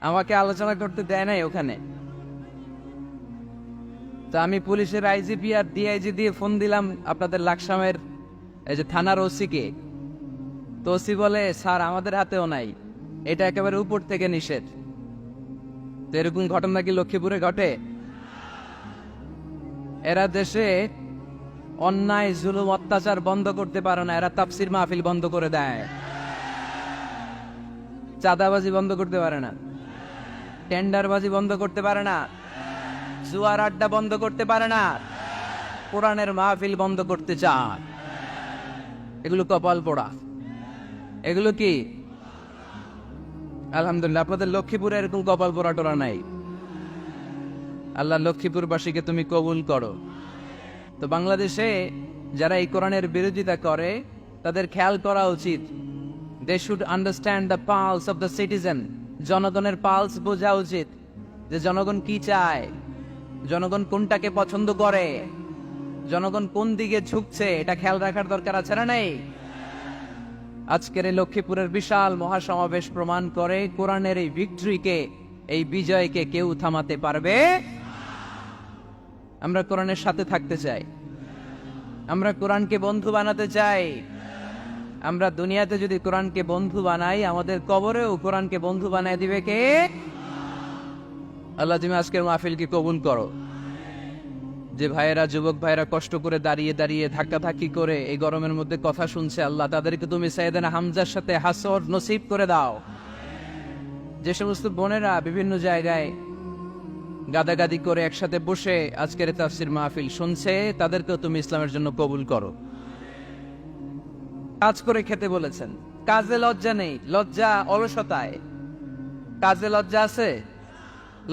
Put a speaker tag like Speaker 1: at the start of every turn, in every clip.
Speaker 1: আমাকে আলোচনা করতে দেয় নাই ওখানে। তো আমি পুলিশের আইজিপি আর ডিআইজি দিয়ে ফোন দিলাম আপনাদের লাকসামের এই যে থানার ওসিকে। তো ওসি বলে, স্যার আমাদের হাতেও নাই, এটা একেবারে উপর থেকে নিষেধ। তো এরকম ঘটনা কি লক্ষ্মীপুরে ঘটে? এরা দেশে অন্যায় জুলুম অত্যাচার বন্ধ করতে পারে না, এরা তাফসির মাহফিল বন্ধ করে দেয়। চাঁদাবাজি বন্ধ করতে পারে না, টেন্ডারবাজি বন্ধ করতে পারে না, জুয়ার আড্ডা বন্ধ করতে পারে না, কোরআনের মাহফিল বন্ধ করতে চায়। এগুলো কপাল পোড়া। এগুলো কি? আলহামদুলিল্লাহ আপনাদের লক্ষ্মীপুরে এরকম কপাল পোড়া টোরা নাই। আল্লাহ লক্ষ্মীপুরবাসীকে তুমি কবুল করো। তো বাংলাদেশে যারা এই কোরআনের বিরোধিতা করে তাদের খেয়াল করা উচিত। They should understand the pulse of the citizen. জনগণের পালস বোঝা উচিত, যে জনগণ কি চায়, জনগণ কোনটাকে পছন্দ করে, জনগণ কোন দিকে ঝুঁকছে, এটা খেয়াল রাখার দরকার আছে না নেই? আজকের এই লক্ষ্মীপুরের বিশাল মহাসমাবেশ প্রমাণ করে কোরআনের এই ভিক্টরিকে, এই বিজয়কে কেউ থামাতে পারবে। আমরা কোরআনের সাথে থাকতে চাই, আমরা কোরআনকে বন্ধু বানাতে চাই। আমরা দুনিয়াতে যদি কোরআনকে বন্ধু বানাই, আমাদের কবরেও কোরআনকে বন্ধু বানায় দিবে কে? আল্লাহ তুমি আজকের মাহফিলকে কবুল করো। যে ভাইয়েরা, যুবক ভাইয়েরা কষ্ট করে দাঁড়িয়ে দাঁড়িয়ে ধাক্কাধাক্কি করে এই গরমের মধ্যে কথা শুনছে, আল্লাহ তাদেরকে তুমি সাইয়েদনা হামজার সাথে হাসর নসিব করে দাও। যে সমস্ত বোনেরা বিভিন্ন জায়গায় গাদাগাদি করে একসাথে বসে আজকের তাফসির মাহফিল শুনছে, তাদেরকেও তুমি ইসলামের জন্য কবুল করো। কাজ করে খেতে বলেছেন, কাজে লজ্জা নেই, লজ্জা অলসতায়। কাজে লজ্জা আছে,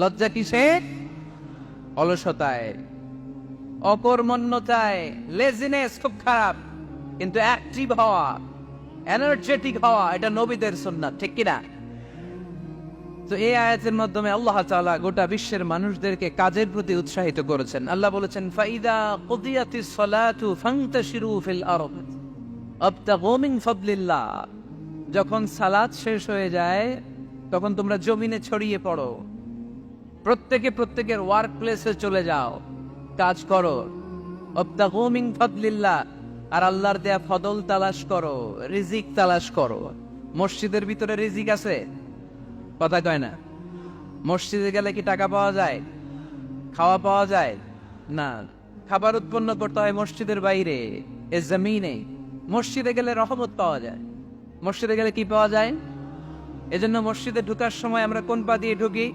Speaker 1: লজ্জা কিসে? অলসতায়, অকর্মণ্যতায়। লেজিনেস খুব খারাপ, কিন্তু অ্যাক্টিভ হওয়া, এনার্জেটিক হওয়া, এটা নবীদের সুন্নাত, ঠিক কিনা? তো এই আয়াতের মাধ্যমে আল্লাহ তাআলা গোটা বিশ্বের মানুষদেরকে কাজের প্রতি উৎসাহিত করেছেন। আল্লাহ বলেছেন, ফাইদা কুদিয়াতিস সালাতু ফান্তাশিরু ফিল আরদ আবতাগু মিন ফাদলিল্লাহ। যখন সালাত শেষ হয়ে যায় তখন তোমরা জমিনে ছড়িয়ে পড়ো, প্রত্যেকে প্রত্যেকের ওয়ার্ক প্লেসে চলে যাও, কাজ করো। আবতাগু মিন ফাদলিল্লাহ, আর আল্লাহর দেয়া ফদল তালাশ করো, রিজিক তালাশ করো। মসজিদের ভিতরে রিজিক আছে? কথা কয় না। মসজিদে গেলে কি টাকা পাওয়া যায়, খাওয়া পাওয়া যায়? না, খাবার উৎপন্ন করতে হয় মসজিদের বাইরে, এ জমিনে। মসজিদে গেলে রহমত পাওয়া যায়। মসজিদে গেলে কি পাওয়া যায়? এজন্য মসজিদে ঢুকার সময় আমরা কোন পা দিয়ে ঢুকি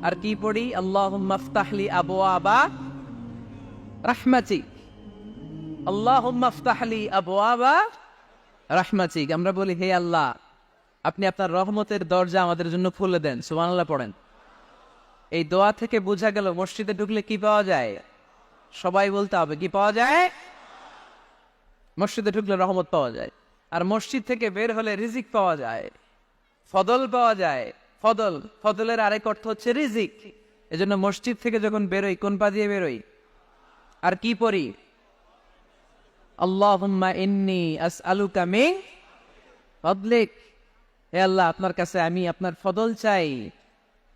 Speaker 1: আর কি পড়ি? আল্লাহুম্মা ইফতাহলি আবওয়াবা রাহমাতিক, আল্লাহুম্মা ইফতাহলি আবওয়াবা রাহমাতিক। আমরা বলি, হে আল্লাহ, আপনি আপনার রহমতের দরজা আমাদের জন্য খুলে দেন। সুবহানাল্লাহ পড়েন। এই দোয়া থেকে বোঝা গেল মসজিদে ঢুকলে কি পাওয়া যায়। সবাই বলতে হবে, কি পাওয়া যায়? মসজিদে ঢুকলে রহমত পাওয়া যায়, আর মসজিদ থেকে বের হলে রিজিক পাওয়া যায়, ফদল পাওয়া যায়। ফদল, ফদলের আরেক অর্থ হচ্ছে রিজিক। এজন্য মসজিদ থেকে যখন বেরোই কোন পা দিয়ে বেরোই আর কি পড়ি? আল্লাহুম্মা ইন্নী আসআলুকা মিন ফাদলিক। হে আল্লাহ, আপনার কাছে আমি আপনার ফদল চাই,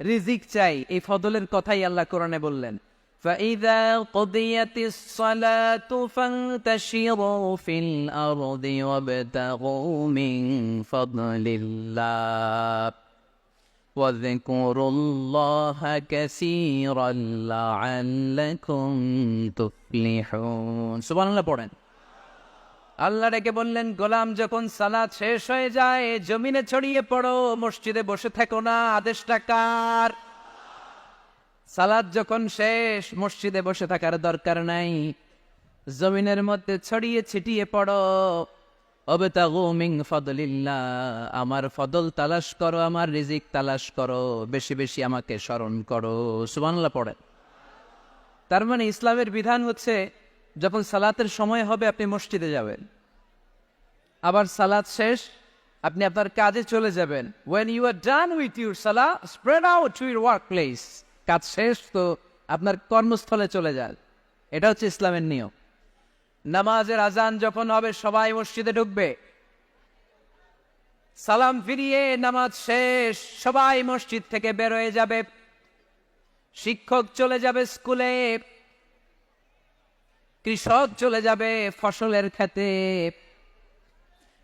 Speaker 1: রিজিক চাই। এই ফদলের কথাই আল্লাহ কোরআনে বললেন, فَإِذَا قُضِيَتِ الصَّلَاةُ فَانتَشِرُوا فِي الْأَرْضِ وَابْتَغُوا مِن فَضْلِ اللَّهِ وَاذْكُرُوا اللَّهَ كَثِيرًا لَعَلَّكُمْ تُفْلِحُونَ। সুবহানাল্লাহ পড়েন। আল্লাহ ডেকে বললেন, গোলাম যখন সালাত শেষ হয়ে যায় জমিনে ছড়িয়ে পড়ো, মসজিদে বসে থেকো না। আদেশটা কার? সালাত যখন শেষ মসজিদে বসে থাকার দরকার নাই, জমিনের মধ্যে ছড়িয়ে ছিটিয়ে পড়ো। অবতাগু মিন ফাদলিল্লাহ, আমার ফদল তালাশ করো, আমার রিজিক তালাশ করো, বেশি বেশি আমাকে স্মরণ করো। সুবহানাল্লাহ পড়েন। তার মানে ইসলামের বিধান হচ্ছে, যখন সালাতের সময় হবে আপনি মসজিদে যাবেন, আবার সালাত শেষ আপনি আপনার কাজে চলে যাবেন। when you are done with your salah, spread out to your workplace। কাজ শেষ তো আপনার কর্মস্থলে চলে যান। এটা হচ্ছে ইসলামের নিয়ম। নামাজের আজান যখন হবে সবাই মসজিদে ঢুকবে, সালাম ফিরিয়ে নামাজ শেষ, সবাই মসজিদ থেকে বের হয়ে যাবে। শিক্ষক চলে যাবে স্কুলে, কৃষক চলে যাবে ফসলের খেতে,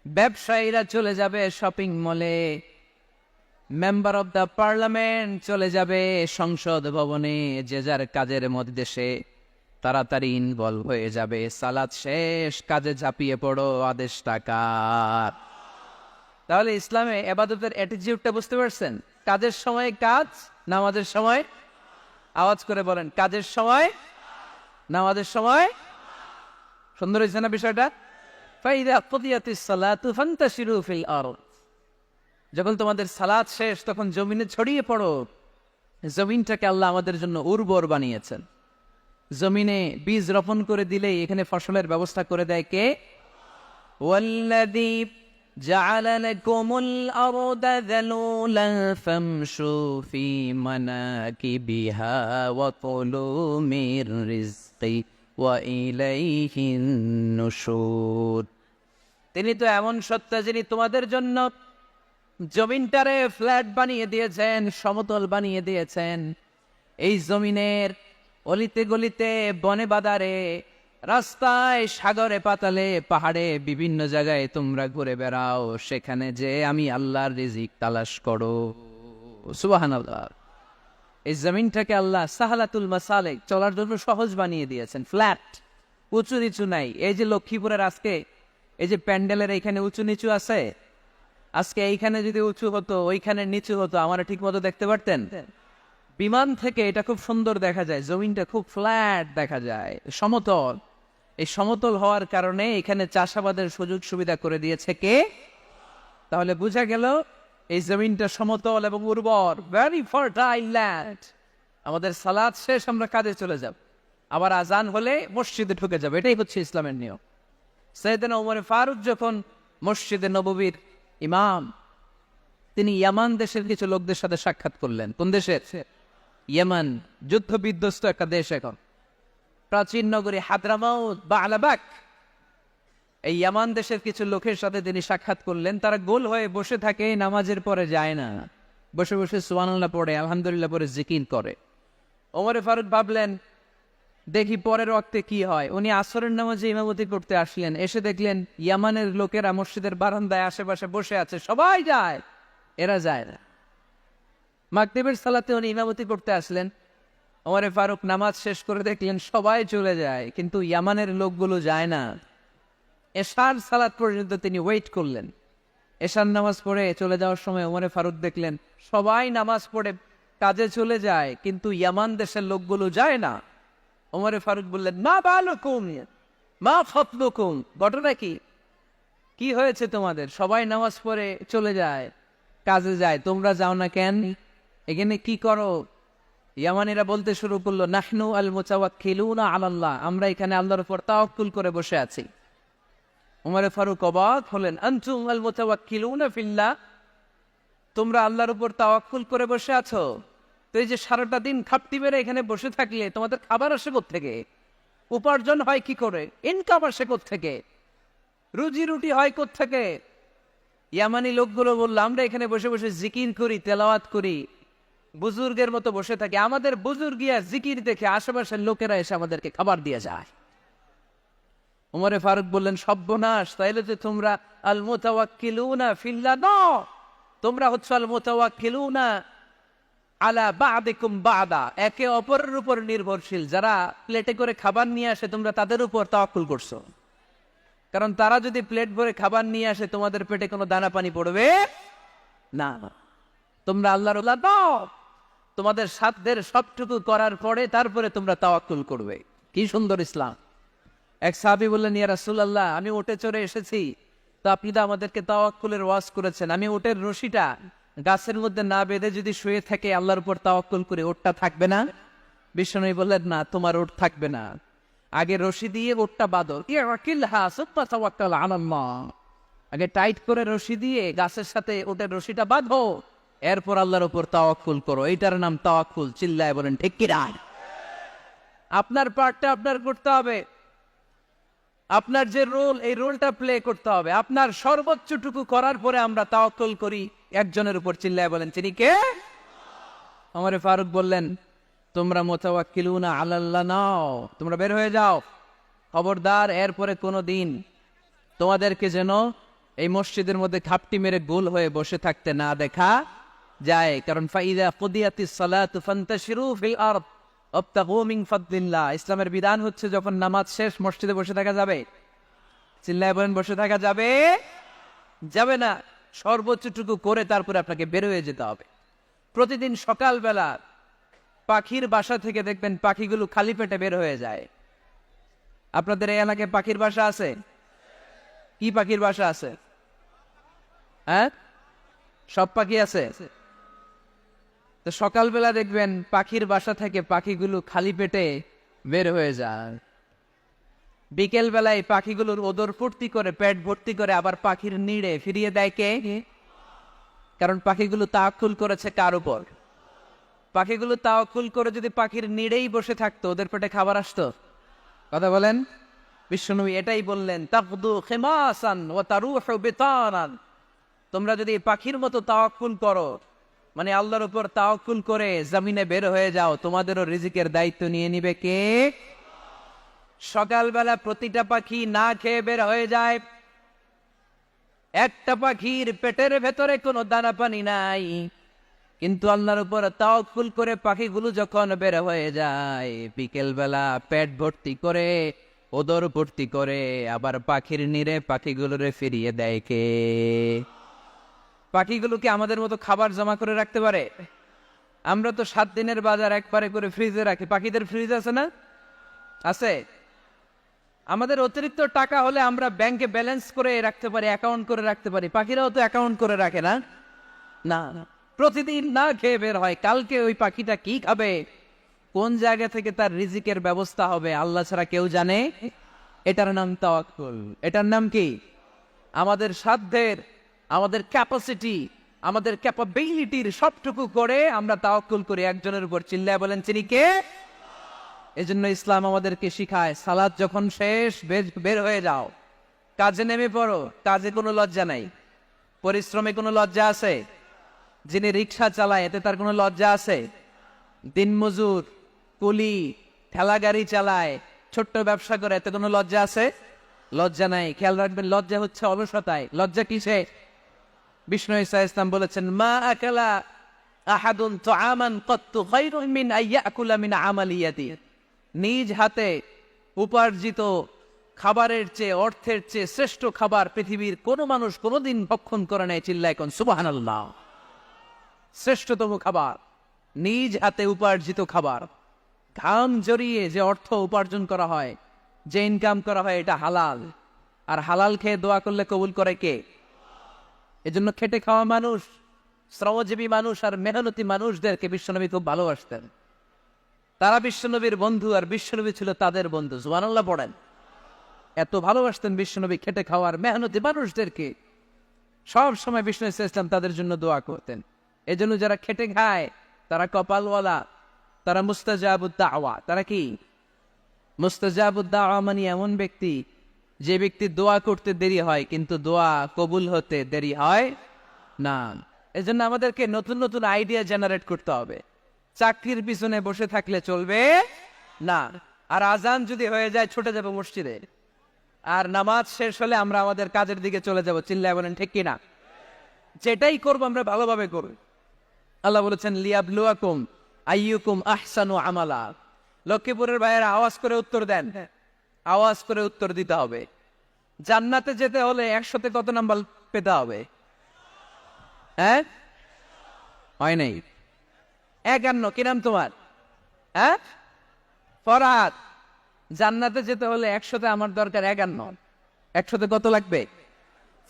Speaker 1: ব্যবসায়ীরা চলে যাবে শপিং মলে, মেম্বার অব দ্য পার্লামেন্ট চলে যাবে সংসদ ভবনে, যে যার কাজের মধ্যে সে তাড়াতাড়ি ইনভলভ হয়ে যাবে। সালাত শেষ, কাজে ঝাঁপিয়ে পড়ো, আদেশটা কার? তাহলে ইসলামে ইবাদতের অ্যাটিটিউডটা বুঝতে পারছেন? কাজের সময় কাজ, নামাজের সময়, আওয়াজ করে বলেন, কাজের সময়, নামাজের সময়। সুন্দর হয়েছে না বিষয়টা? ফাইদা কুদিয়াতিস সালাতু ফান্তাশিরু ফিল আরদ, যখন তোমাদের সালাত শেষ তখন জমিনে ছড়িয়ে পড়ো। জমিনটাকে আল্লাহ আমাদের জন্য উর্বর বানিয়েছেন। জমিনে বীজ রোপণ করে দিলেই এখানে ফসলের ব্যবস্থা করে দেয় কে? ওয়াল্লাযী জাআলা লাকুমুল আরদা যালুলান ফামশু ফি মানাকিবিহা ওয়া কুলু মির রিজকি ওয়া ইলাইহিন নুশুর। তিনি তো এমন সত্তা যিনি তোমাদের জন্য জমিনটারে ফ্ল্যাট বানিয়ে দিয়েছেন, সমতল বানিয়ে দিয়েছেন। এই জমিনের অলিতে গলিতে, বনে বাদারে, রাস্তায়, সাগরে, পাতালে, পাহাড়ে, বিভিন্ন জায়গায় তোমরা ঘুরে বেড়াও, সেখানে যে আমি আল্লাহর রিজিক তালাশ করো। সুবহানাল্লাহ। এই জমিনটাকে আল্লাহ সাহালাতুল মাসালিক, চলার জন্য সহজ বানিয়ে দিয়েছেন, ফ্ল্যাট, উঁচু নিচু নাই। এই যে লক্ষ্মীপুরের আজকে এই যে প্যান্ডেলের এইখানে উঁচু নিচু আছে, আজকে এইখানে যদি উঁচু হতো, ওইখানে নিচু হতো, আমরা ঠিক মতো দেখতে পারতেন? বিমান থেকে এটা খুব সুন্দর দেখা যায়, জমিনটা খুব ফ্ল্যাট দেখা যায়, সমতল। এই সমতল হওয়ার কারণে এখানে চাষাবাদের সুযোগ সুবিধা করে দিয়েছে কে? তাহলে বোঝা গেল এই জমিনটা সমতল এবং উর্বর, ভেরি ফার্টাইল ল্যান্ড। আমাদের সালাত শেষ, আমরা কাজে চলে যাব, আবার আজান হলে মসজিদে ঢুকে যাব। এটাই হচ্ছে ইসলামের নিয়ম। সাইয়েদনা ওমর ফারুক যখন মসজিদে নববীর ইমাম, তিনি ইয়ামান দেশের কিছু লোকদের সাথে সাক্ষাৎ করলেন। কোন দেশের? ইয়ামান, যুদ্ধ বিধ্বস্ত একটা দেশ এখন। প্রাচীন নগরী হাদরামাউত বা আলাবাক, এই ইয়ামান দেশের কিছু লোকের সাথে তিনি সাক্ষাৎ করলেন। তারা গোল হয়ে বসে থাকে, নামাজের পরে যায় না, বসে বসে সুবহানাল্লাহ পড়ে, আলহামদুলিল্লাহ পড়ে জিকির করে। ওমর ফারুক ভাবলেন দেখি পরের ওয়াক্তে কি হয়। উনি আসরের নামাজে ইমামতি করতে আসলেন, এসে দেখলেন ইয়ামানের লোকেরা মসজিদের বারান্দায় আশেপাশে বসে আছে, সবাই যায়, এরা যায় না। মাগরিবের সালাতে উনি ইমামতি করতে আসলেন, ওমর ফারুক নামাজ শেষ করে দেখলেন সবাই চলে যায়, কিন্তু ইয়ামানের লোকগুলো যায় না। এশার সালাত পর্যন্ত তিনি ওয়েট করলেন। এশার নামাজ পড়ে চলে যাওয়ার সময় ওমর ফারুক দেখলেন সবাই নামাজ পড়ে কাজে চলে যায়, কিন্তু ইয়ামান দেশের লোকগুলো যায় না। ওমর ফারুক বললেন, মা বালুকুম মা ফাতলুকুম, ঘটনা কি? কি হয়েছে তোমাদের? সবাই নামাজ পড়ে চলে যায়, কাজে যায়, তোমরা যাও না কেন? এখানে কি করো? ইয়ামানিরা বলতে শুরু করলো, নাহনু আল মুতাওয়াক্কিলুনা আলাল্লাহ, আমরা এখানে আল্লাহর উপর তাওয়াক্কুল করে বসে আছি। ওমর ফারুক অবাক হলেন, আনতুম আল মুতাওয়াক্কিলুনা ফিল্লাহ, তোমরা আল্লাহর উপর তাওয়াক্কুল করে বসে আছো? তো এই যে সারাটা দিন খাপটি মেরে এখানে বসে থাকলে তোমাদের খাবার আসে কোত্থেকে? উপার্জন হয় কি করে? ইনকাম আসে কোত্থেকে? রুজি রুটি হয় কোত্থেকে? ইয়ামানি লোকগুলো বললো, আমরা এখানে বসে বসে জিকির করি, তেলাওয়াত করি, বুজুর্গের মতো বসে থাকি, আমাদের বুজুর্গিয়া জিকির দেখে আশেপাশের লোকেরা এসে আমাদেরকে খাবার দিয়ে যায়। ওমর ফারুক বললেন, সর্বনাশ, তাইলে যে তোমরা আল মুতাওয়াক্কিলুনা ফিল্লাহ ন, তোমরা হচ্ছে আল মুতাওয়াক্কিলুনা আলা বা'দিকুম বা'দা, একে অপরের উপর নির্ভরশীল। যারা প্লেটে করে খাবার নিয়ে আসে তোমরা তাদের উপর তাওয়াক্কুল করছো, কারণ তারা যদি প্লেট ভরে খাবার নিয়ে আসে তোমাদের পেটে কোনো দানা পানি পড়বে না। তোমরা আল্লাহর ওয়ালা দাও, তোমাদের সাধ্যের সবটুকু করার পরে তারপরে তোমরা তাওয়াক্কুল করবে। কি সুন্দর ইসলাম! এক সাহাবী বললেন, ইয়া রাসূলুল্লাহ, আমি উটে চড়ে এসেছি, তো আপনি তো আমাদেরকে তাওয়াক্কুলের ওয়াজ করেছেন, আমি উটের রশিটা গাছের মধ্যে না বেঁধে যদি শুয়ে থাকে আল্লাহর উপর তাওয়াক্কুল করে, ওটটা থাকবে না? বিশ্বনবী বললেন, না, তোমার ওট থাকবে না, আগে রশি দিয়ে ওটটা বাঁধো, ইয়াকিলহা সুম্মা তাওয়াক্কাল আলাল্লাহ, আগে টাইট করে রশি দিয়ে গাছের সাথে ওটের রশিটা বাঁধো, এরপর আল্লাহর উপর তাওয়াক্কুল করো। এইটার নাম তাওয়াক্কুল। চিল্লায় বলেন ঠিক কি না? আপনার পার্টটা আপনার করতে হবে। আপনার যে রোল, এই রোলটা প্লে করতে হবে। আপনার সর্বোচ্চটুকু করার পরে আমরা তাওয়াক্কুল করি একজনের উপর। চিল্লায় বলেন, তিনি কে? ওমর ফারুক বললেন, তোমরা মুতাওয়াক্কিলুনা আলাল্লাহ নাও, তোমরা বের হয়ে যাও। খবরদার এরপরে কোনো দিন তোমাদেরকে যেন এই মসজিদের মধ্যে খাপটি মেরে গোল হয়ে বসে থাকতে না দেখা যায়। কারণ ফাইদা কুদিয়াতিস সালাতু ফান্তাশিরু ফিল আরদ ওয়াবতাগু মিন ফাদলিল্লাহ। ইসলামের বিধান হচ্ছে যখন নামাজ শেষ মসজিদে বসে থাকা যাবে। চিল্লায় বলেন, বসে থাকা যাবে? যাবে না। সর্বোচ্চটুকু করে তারপরে আপনাকে বের হয়ে যেতে হবে। প্রতিদিন সকালবেলা পাখির বাসা থেকে দেখবেন পাখিগুলো খালি পেটে বের হয়ে যায়। আপনাদের এই এলাকায় পাখির বাসা আছে? কি পাখির বাসা আছে? হ্যাঁ, সব পাখি আছে। তো সকালবেলা দেখবেন পাখির বাসা থেকে পাখিগুলো খালি পেটে বের হয়ে যায়। বিকেল বেলায় পাখিগুলোর ওদর ফুর্তি করে পেট ভর্তি করে আবার পাখির নিড়ে ফিরিয়ে দেয় কে? কারণ পাখিগুলো তাওয়াক্কুল করেছে কার উপর? পাখিগুলো তাওয়াক্কুল করে যদি পাখির নিড়েই বসে থাকতো, ওদের পেটে খাবার আসতো? কথা বলেন। বিশ্বনবী এটাই বললেন, তাকদু খিমাসান ওয়া তারুহু বিতানান। তোমরা যদি পাখির মতো তাওয়াক্কুল করো, মানে আল্লাহর উপর তাওয়াক্কুল করে জমিনে বের হয়ে যাও, তোমাদেরও রিজিকের দায়িত্ব নিয়ে নিবে কে? সকালবেলা প্রতিটা পাখি না খেয়ে বের হয়ে যায়। একটা পাখির পেটের ভেতরে কোনো দানা পানি নাই, কিন্তু আল্লাহর উপর তাওয়াক্কুল করে পাখিগুলো যখন বের হয়ে যায়, বিকেল বেলা পেট ভর্তি করে ওদর ভর্তি করে আবার পাখির নিরে পাখিগুলোরে ফিরিয়ে দেয় কে? পাখিগুলোকে আমাদের মতো খাবার জমা করে রাখতে পারে? আমরা তো 7 দিনের বাজার একবারে করে ফ্রিজে রাখি। পাখিদের ফ্রিজ আছে না? আছে। আমাদের অতিরিক্ত টাকা হলে আমরা ব্যাংকে ব্যালেন্স করে রাখতে পারি, অ্যাকাউন্ট করে রাখতে পারি। পাখিরাও তো অ্যাকাউন্ট করে রাখে না? না, প্রতিদিন না খেয়ে বের হয়। কালকে ওই পাখিটা কি খাবে, কোন জায়গা থেকে তার রিজিকের ব্যবস্থা হবে, আল্লাহ ছাড়া কেউ জানে। এটার নাম তাওয়াক্কুল। এটার নাম কি? আমাদের সাধ্যের, আমাদের ক্যাপাসিটি, আমাদের ক্যাপাবিলিটির সবটুকু করে আমরা তাওয়াক্কুল করি একজনের উপর। চিল্লায় বলেন, তিনি কে? এজন্য ইসলাম আমাদেরকে শিখায়, সালাত যখন শেষ বের হয়ে যাও, কাজে নেমে পড়ো। কাজে কোনো লজ্জা নাই, পরিশ্রমে কোনো লজ্জা আছে? যিনি রিক্সা চালায় এতে তার কোনো লজ্জা আছে? দিনমজুর, কুলি, ঠেলা গাড়ি চালায়, ছোট্ট ব্যবসা করে, এতে কোনো লজ্জা আছে? লজ্জা নাই। খেয়াল রাখবেন, লজ্জা হচ্ছে অলসতায়। লজ্জা কিসে? বিষ্ণু ঈসা ইসলাম বলেছেন, মা আকালা আহাদুন তুআমান কাত্তু খায়রুন মিন আইয়াকুলা মিন আমালি ইয়াদি। নিজ হাতে উপার্জিত খাবারের চেয়ে, অর্থের চেয়ে শ্রেষ্ঠ খাবার পৃথিবীর কোন মানুষ কোনোদিন ভক্ষণ করে নাই। চিল্লায় কোন সুবহানাল্লাহ। শ্রেষ্ঠতম খাবার নিজ হাতে উপার্জিত খাবার। ঘাম জড়িয়ে যে অর্থ উপার্জন করা হয়, যে ইনকাম করা হয়, এটা হালাল। আর হালাল খেয়ে দোয়া করলে কবুল করে কে? এজন্য খেটে খাওয়া মানুষ, শ্রমজীবী মানুষ আর মেহনতি মানুষদেরকে বিশ্বনবী খুব ভালোবাসতেন। তারা বিশ্বনবীর বন্ধু আর বিশ্বনবী ছিল তাদের বন্ধু। সুবহানাল্লাহ পড়েন। এত ভালোবাসতেন বিশ্বনবী খেটে খাওয়ার মেহনতি মানুষদেরকে। সব সময় বিষ্ণু ইসলাম তাদের জন্য দোয়া করতেন। এজন্য যারা খেটে খায় তারা কপালওয়ালা, তারা মুস্তাজাবুদ দাওয়া। তারা কি? মুস্তাজাবুদ দাওয়া মানে এমন ব্যক্তি যে ব্যক্তি দোয়া করতে দেরি হয় কিন্তু দোয়া কবুল হতে দেরি হয় না। এজন্য আমাদেরকে নতুন নতুন আইডিয়া জেনারেট করতে হবে। চাকরির পিছনে বসে থাকলে চলবে না। আর আজান যদি হয়ে যায় ছুটে যাবে মসজিদে, আর নামাজ শেষ হলে আমরা আমাদের কাজের দিকে চলে যাব। চিল্লায় বলেন ঠিক কিনা? যেটাই করবো আমরা ভালোভাবে করব। আল্লাহ বলেছেন, লিয়াবলুয়াকুম আইয়ুকুম আহসানু আমালা। লক্ষ্মীপুরের ভাইয়েরা আওয়াজ করে উত্তর দেন। আওয়াজ করে উত্তর দিতে হবে। জান্নাতে যেতে হলে 100তে কত নাম্বার পেতে হবে? হ্যাঁ, হয় নাই 51। কি নাম তোমার? হ্যাঁ, ফরহাদ। জান্নাতে যেতে হলে 100তে আমার দরকার 51। 100তে কত লাগবে?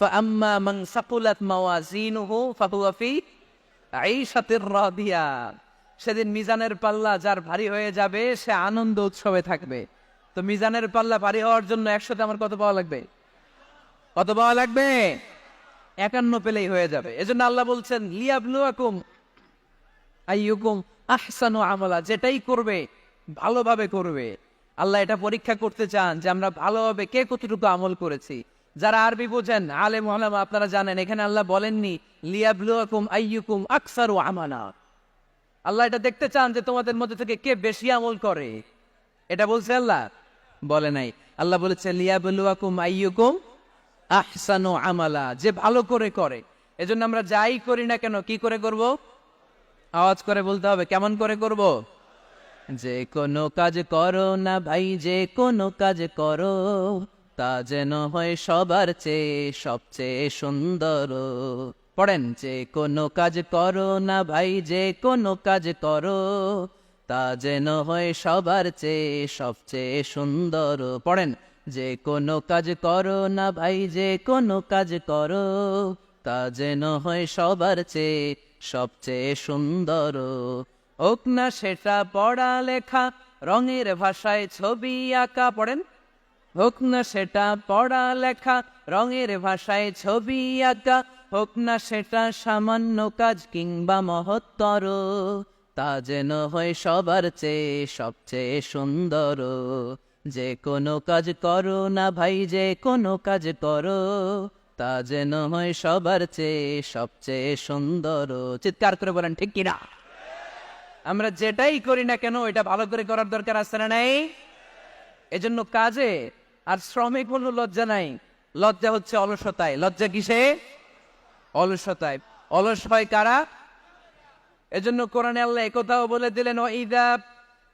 Speaker 1: ফাআম্মা মান সাকুলাত মাওয়াজিনুহু ফাহুয়া ফি আইশাতির রাদিয়া। সেদিন মিজানের পাল্লা যার ভারী হয়ে যাবে সে আনন্দ উৎসবে থাকবে। তো মিজানের পাল্লা ভারী হওয়ার জন্য 100তে আমার কত পাওয়া লাগবে? কত পাওয়া লাগবে? 51 পেলেই হয়ে যাবে। এজন্য আল্লাহ বলছেন, লিয়াবলুয়াকুম আইয়ুকুম আহসানু আমালা। যেটাই করবে ভালোভাবে করবে। আল্লাহ এটা পরীক্ষা করতে চান যে আমরা ভালোভাবে কে কতটুকু আমল করেছি। যারা আরবি বোঝেন আলেম ওলামা আপনারা জানেন, এখানে আল্লাহ বলেননি লিয়াবলুয়াকুম আইয়ুকুম আকসারু আমালা। আল্লাহ এটা দেখতে চান যে তোমাদের মধ্যে থেকে কে বেশি আমল করে, এটা বলছে আল্লাহ? বলে নাই। আল্লাহ বলেছে লিয়াবলুয়াকুম আইয়ুকুম আহসানু আমালা, যে ভালো করে করে। এজন্য আমরা যাই করি না কেন কি করে করব? আওয়াজ করে বলতে হবে। কেমন করে করব? যে কোনো কাজ করো না ভাই, যে কোনো কাজ করো, তা যেন হয় সবার চেয়ে সবচেয়ে সুন্দর। পড়েন, যে কোনো কাজ করো না ভাই, যে কোনো কাজ করো, তা যেন হয় সবার চেয়ে সবচেয়ে সুন্দর। পড়েন, যে কোনো কাজ করো না ভাই, যে কোনো কাজ করো, তা যেন হয় সবার চেয়ে সবচেয়ে সুন্দর। হোক না সেটা পড়া লেখা, রঙের ভাষায় ছবি আঁকা। পড়েন, হোক না সেটা পড়া লেখা, রঙের ভাষায় ছবি আঁকা, হোক না সেটা সামান্য কাজ কিংবা মহত্তর, তা যেন হয় সবার চেয়ে সবচেয়ে সুন্দর। যে কোনো কাজ করো না ভাই, যে কোনো কাজ করো, তা যেন হয় সবার চেয়ে সবচেয়ে সুন্দর। চিৎকার করে বলেন ঠিক কিনা? আমরা যেটাই করি না কেন এটা ভালো করে করার দরকার আছে না নাই? এজন্য কাজে আর শ্রমে কোনো লজ্জা নাই। লজ্জা হচ্ছে অলসতায়। লজ্জা কিসে? অলসতায়। অলস হয় কারা? এজন্য কোরআনে আল্লাহ একথাও বলে দিলেন, ওয়াইদা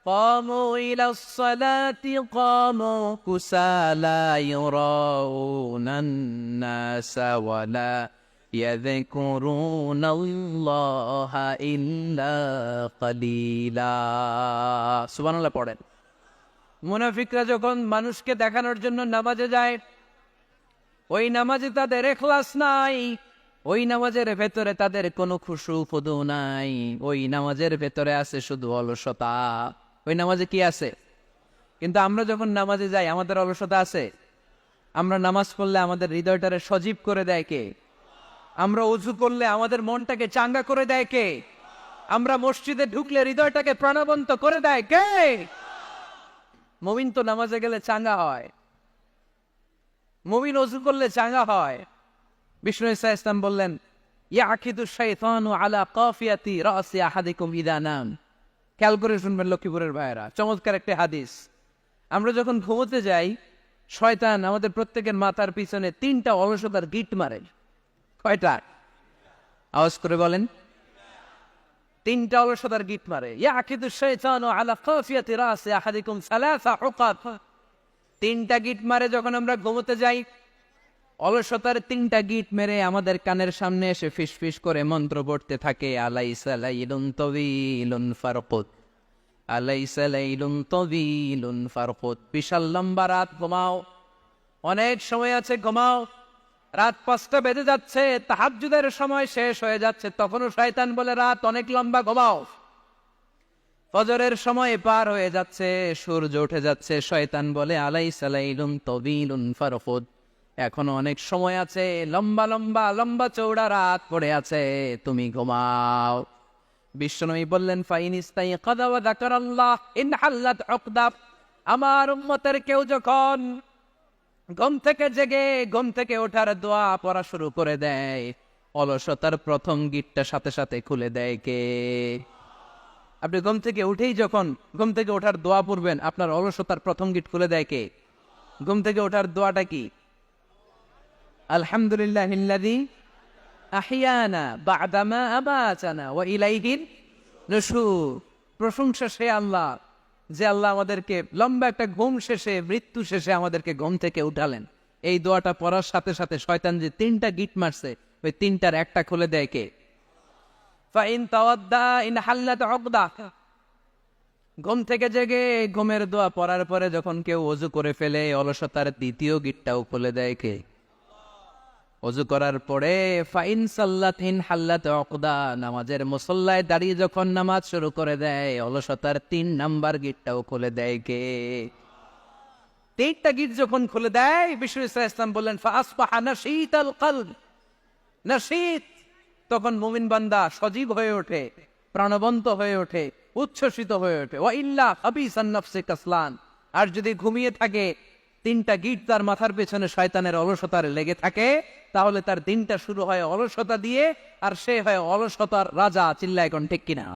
Speaker 1: قاموا إلى الصلاة قاموا كسالى يراءون الناس ولا يذكرون الله إلا قليلا। সুবহানাল্লাহ পড়েন। মুনাফিকরা যখন মানুষকে দেখানোর জন্য নামাজে যায়, ওই নামাজে তাদের ইখলাস নাই, ওই নামাজের ভেতরে তাদের কোনো খুশু খুদু নাই, ওই নামাজের ভেতরে আছে শুধু অলসতা। ওই নামাজে কি আছে? কিন্তু আমরা যখন নামাজে যাই আমাদের অলসতা আছে? আমরা নামাজ পড়লে আমাদের হৃদয়টারে সজীব করে দেয় কে? আমরা ওযু করলে আমাদের মনটাকে চাঙ্গা করে দেয় কে? আমরা মসজিদে ঢুকলে হৃদয়টাকে প্রাণবন্ত করে দেয় কে? মুমিন তো নামাজে গেলে চাঙ্গা হয়, মুমিন ওযু করলে চাঙ্গা হয়। বিষ্ণু ঈসা ইসলাম বললেন, ইয়াকিদু শাইতানু আলা কাফিয়াতি রাসি আহাদিকুম ইদা নাম। খেয়াল করে শুনবেন লক্ষ্মীপুরের ভাইয়েরা, চমৎকার একটা হাদিস। আমরা যখন ঘুমোতে যাই, শয়তান আমাদের প্রত্যেকের মাথার পিছনে 3টা অলসতার গিট মারে। কয়টা? আওয়াজ করে বলেন। 3টা অলসতার গিট মারে। ইয়াকিদু শাইতানু আলা কাফিয়াতি রাসি আহাদিকুম সালাসা উকাত। 3টা গিট মারে যখন আমরা ঘুমোতে যাই। অলসতার 3টা গিট মেরে আমাদের কানের সামনে এসে ফিসফিস করে মন্ত্র পড়তে থাকে, আলাইসা লাইলুন তাওয়ীলুন ফারকুত, আলাইসা লাইলুন তাওয়ীলুন ফারকুত। বিশাল লম্বা রাত, ঘুমাও, অনেক সময় আছে, ঘুমাও। রাত 5টা বেজে যাচ্ছে, তাহাজ্জুদের সময় শেষ হয়ে যাচ্ছে, তখনও শয়তান বলে রাত অনেক লম্বা, ঘুমাও। ফজরের সময় পার হয়ে যাচ্ছে, সূর্য উঠে যাচ্ছে, শয়তান বলে আলাইসা লাইলুন তাওয়ীলুন ফারকুত, এখনো অনেক সময় আছে, লম্বা লম্বা লম্বা চৌড়া রাত পড়ে আছে, তুমি ঘুমাও। বিশ্বনবী বললেন, ফাইন ইস্তাইকাযা ওয়া যাকারাল্লাহ ইনহাল্লাত উকদা। আমার উম্মতের কেউ যখন ঘুম থেকে জেগে ঘুম থেকে ওঠার দোয়া পড়া শুরু করে দেয়, অলসতার প্রথম গিটটা সাথে সাথে খুলে দেয় কে? আপনি ঘুম থেকে উঠেই যখন ঘুম থেকে ওঠার দোয়া পড়বেন, আপনার অলসতার প্রথম গিট খুলে দেয় কে? ঘুম থেকে ওঠার দোয়াটা কি? আলহামদুলিল্লাহিল্লাযী আহইয়ানা বা'দামা আমাতানা ওয়া ইলাইহিন নুশুর। প্রশংসা সে আল্লাহ, যে আল্লাহ আমাদেরকে লম্বা একটা ঘুম শেষে, মৃত্যু শেষে আমাদেরকে ঘুম থেকে উঠালেন। এই দোয়াটা পড়ার সাথে সাথে শয়তান যে 3টা গিট মারছে, ওই 3টার একটা খুলে দেয় কে? Fine তাওয়াদ্দা in হাল্লাত উকদা। ঘুম থেকে জেগে ঘুমের দোয়া পড়ার পরে যখন কেউ ওযু করে ফেলে, অলসতার দ্বিতীয় গিটটাও খুলে দেয় কে? ওযু করার পরে ফাইন সাল্লাতিন হাল্লাত উকদা, নামাজের মুসল্লায় দাঁড়িয়ে যখন নামাজ শুরু করে দেয়, অলসতার 3 নাম্বার গিটটাও খুলে দেয় কে? 3টা গিট যখন খুলে দেয়, বিষ্ণু ঈসা ইসলাম বললেন, ফাসবাহা নাশীতাল কলব। নাশীত, তখন মুমিন বান্দা সজীব হয়ে ওঠে, প্রাণবন্ত হয়ে ওঠে, উচ্ছ্বসিত হয়ে ওঠে। ওয়া ইল্লা হাবিসান নাফসি কাসলান, আর যদি ঘুমিয়ে থাকে, 3টা গিট তার মাথার পেছনে শয়তানের অলসতার লেগে থাকে, তাহলে তার দিনটা শুরু হয় অলসতা দিয়ে, আর সে হয় অলসতার রাজা। চিল্লায় কোন ঠিক কিনা?